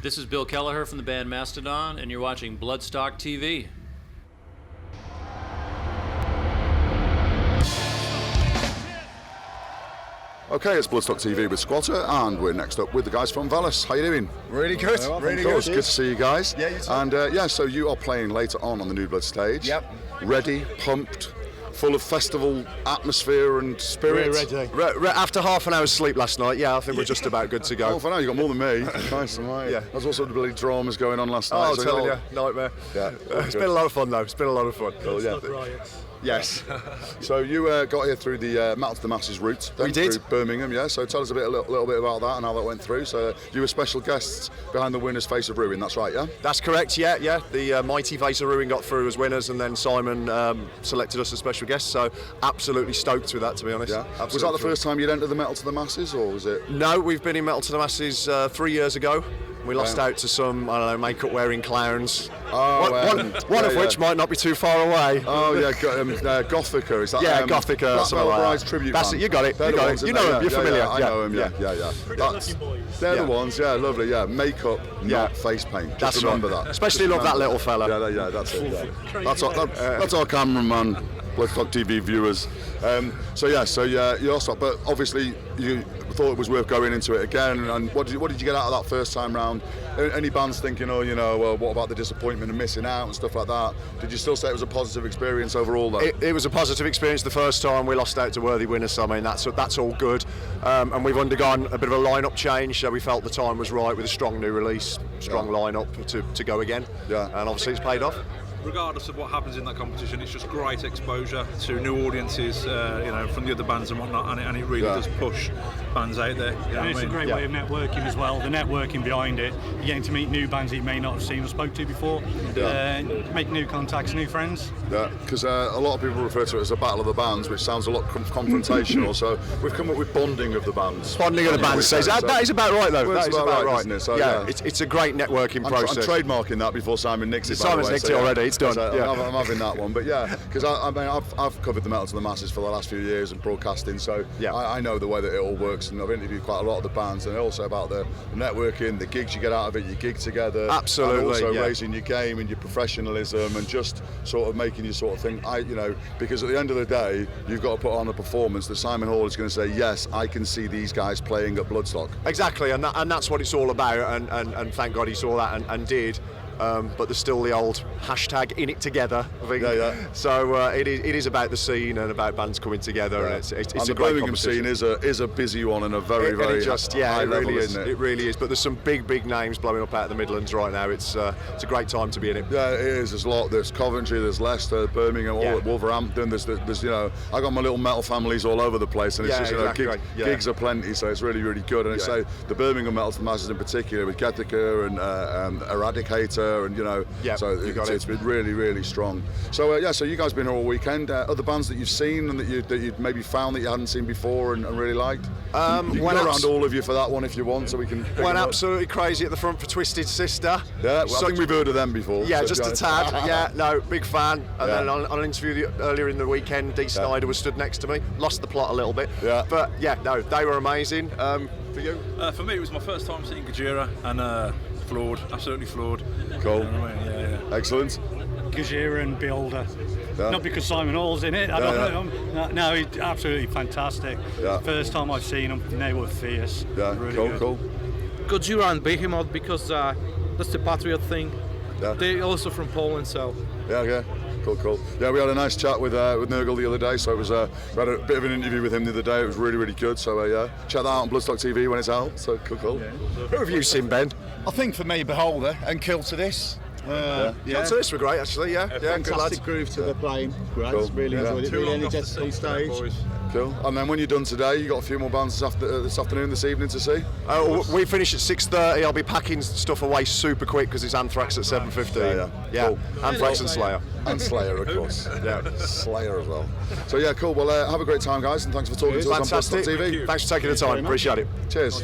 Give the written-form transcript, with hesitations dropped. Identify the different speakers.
Speaker 1: This is Bill Kelleher from the band Mastodon, and you're watching Bloodstock TV.
Speaker 2: Okay, it's Bloodstock TV with Squatter, and we're next up with the guys from Valous. How you doing?
Speaker 3: Really good, really good.
Speaker 2: Good to see you guys.
Speaker 3: Yeah, you too.
Speaker 2: And so you are playing later on the Newblood stage.
Speaker 3: Yep.
Speaker 2: Ready, pumped, full of festival atmosphere and spirit.
Speaker 3: We're ready. After half an hour's sleep last night, I think we're just about good to go.
Speaker 2: Oh, for now, you got more than me. Nice, right.
Speaker 3: Yeah.
Speaker 2: There's also bloody dramas going on last night.
Speaker 3: Oh, I'm telling you, nightmare.
Speaker 2: Yeah.
Speaker 3: It's been a lot of fun though. It's been a lot of fun.
Speaker 2: Cool, yeah. Yes. So you got here through the Metal to the Masses route. Then
Speaker 3: We did.
Speaker 2: Through Birmingham, yeah. So tell us a little bit about that and how that went through. So you were special guests behind the winners' Face of Ruin. That's right, yeah.
Speaker 3: That's correct. Yeah. The mighty Face of Ruin got through as winners, and then Simon selected us as special guests. So absolutely stoked with that, to be honest.
Speaker 2: Yeah.
Speaker 3: Absolutely
Speaker 2: Was that the
Speaker 3: thrilled.
Speaker 2: first time you'd entered the Metal to the Masses, or was it?
Speaker 3: No, we've been in Metal to the Masses 3 years ago. We lost out to some, I don't know, makeup wearing clowns.
Speaker 2: Oh,
Speaker 3: one of which might not be too far away.
Speaker 2: Oh yeah, Gothica, is that?
Speaker 3: Yeah, Gothica,
Speaker 2: Black
Speaker 3: something
Speaker 2: Veil
Speaker 3: like
Speaker 2: Bride's
Speaker 3: that.
Speaker 2: tribute
Speaker 3: That's
Speaker 2: band.
Speaker 3: it, you got it,
Speaker 2: They're
Speaker 3: you
Speaker 2: the
Speaker 3: got
Speaker 2: ones,
Speaker 3: it. You
Speaker 2: aren't
Speaker 3: know
Speaker 2: they?
Speaker 3: them, you're familiar.
Speaker 2: I know them, yeah.
Speaker 4: Lucky boys.
Speaker 2: They're the ones, yeah, lovely, yeah. Makeup, not face paint. Just remember that.
Speaker 3: Especially love that little fella.
Speaker 2: Yeah, that's it. Yeah. That's our cameraman, Bloodstock TV viewers. So you lost that, but obviously you thought it was worth going into it again. And what did you get out of that first time round? Any bands thinking, what about the disappointment and missing out and stuff like that? Did you still say it was a positive experience overall, though?
Speaker 3: It was a positive experience the first time. We lost out to worthy winners, so I mean that's all good. And we've undergone a bit of a lineup change, so we felt the time was right with a strong new release, strong lineup to go again.
Speaker 2: Yeah.
Speaker 3: And obviously it's paid off.
Speaker 5: Regardless of what happens in that competition, it's just great exposure to new audiences, from the other bands and whatnot, and it really does push bands out there.
Speaker 4: And it's a great way of networking as well. The networking behind it, you're getting to meet new bands that you may not have seen or spoke to before, make new contacts, new friends.
Speaker 2: Yeah, because a lot of people refer to it as a battle of the bands, which sounds a lot confrontational. So we've come up with bonding of the bands.
Speaker 3: Bonding of the bands says that is about right though.
Speaker 2: Well,
Speaker 3: That is about right,
Speaker 2: isn't it? So,
Speaker 3: it's a great networking process.
Speaker 2: I'm trademarking that before Simon nicks it.
Speaker 3: Simon's nicked it already. It's done.
Speaker 2: I'm having that one, but because I've covered the Metal to the Masses for the last few years and broadcasting, so I know the way that it all works, and I've interviewed quite a lot of the bands, and also about the networking, the gigs you get out of it, you gig together,
Speaker 3: absolutely,
Speaker 2: and also raising your game and your professionalism, and just sort of making you sort of think, because at the end of the day, you've got to put on a performance that Simon Hall is going to say, yes, I can see these guys playing at Bloodstock.
Speaker 3: Exactly, and that's what it's all about, and thank God he saw that and did. But there's still the old hashtag in it together. I think.
Speaker 2: Yeah.
Speaker 3: So it is about the scene and about bands coming together, and it's
Speaker 2: and
Speaker 3: a
Speaker 2: the
Speaker 3: great
Speaker 2: Birmingham scene is a busy one and a very high level, isn't it?
Speaker 3: It really is. But there's some big names blowing up out of the Midlands right now. It's a great time to be in it.
Speaker 2: Yeah, it is. There's a lot. There's Coventry, there's Leicester, Birmingham, all at Wolverhampton. There's I got my little metal families all over the place, and it's just gigs are plenty. So it's really good. And it's the Birmingham Metal to the Masses in particular with Gothica and Eradicator, and so it's been really strong. So so you guys been here all weekend. Other bands that you've seen and that you maybe found that you hadn't seen before and really liked. You can go around all of you for that one if you want, so we can.
Speaker 3: Went absolutely crazy at the front for Twisted Sister.
Speaker 2: Yeah, I think we've heard of them before.
Speaker 3: Yeah, just a tad. Yeah, no, big fan. And then on an interview earlier in the weekend, Dee Snider was stood next to me. Lost the plot a little bit.
Speaker 2: Yeah.
Speaker 3: But no, they were amazing. For you?
Speaker 5: For me, it was my first time seeing Gojira, and floored, absolutely floored.
Speaker 2: Cool.
Speaker 5: Yeah.
Speaker 2: Excellent.
Speaker 4: Gojira and Beholder. Not because Simon Hall's in it. I don't know. No, he's absolutely fantastic.
Speaker 2: Yeah.
Speaker 4: First time I've seen them, they were fierce.
Speaker 2: Yeah,
Speaker 4: really
Speaker 2: cool.
Speaker 6: Gojira and Behemoth, because that's the Patriot thing.
Speaker 2: Yeah.
Speaker 6: They're also from Poland, so.
Speaker 2: Yeah. Cool. Yeah, we had a nice chat with Nurgle the other day, so it was we had a bit of an interview with him the other day. It was really good. So check that out on Bloodstock TV when it's out. So cool.
Speaker 3: Yeah. Who have you seen, Ben?
Speaker 7: I think for me, Beholder and Kill to This.
Speaker 3: Kill to This were great, actually. Yeah,
Speaker 7: fantastic groove to the playing. Great,
Speaker 2: cool.
Speaker 7: Really enjoyed it. Really energetic on stage.
Speaker 2: Cool. And then when you're done today, you got a few more bands this evening to see.
Speaker 3: We finish at 6:30. I'll be packing stuff away super quick because it's Anthrax at 7:15. Yeah.
Speaker 2: Cool.
Speaker 3: Anthrax and Slayer.
Speaker 2: And Slayer, of course.
Speaker 3: Yeah.
Speaker 2: Slayer as well. So cool. Well, have a great time, guys, and thanks for talking to us on Bloodstock TV.
Speaker 3: Thanks for taking the time. Appreciate it.
Speaker 2: Cheers.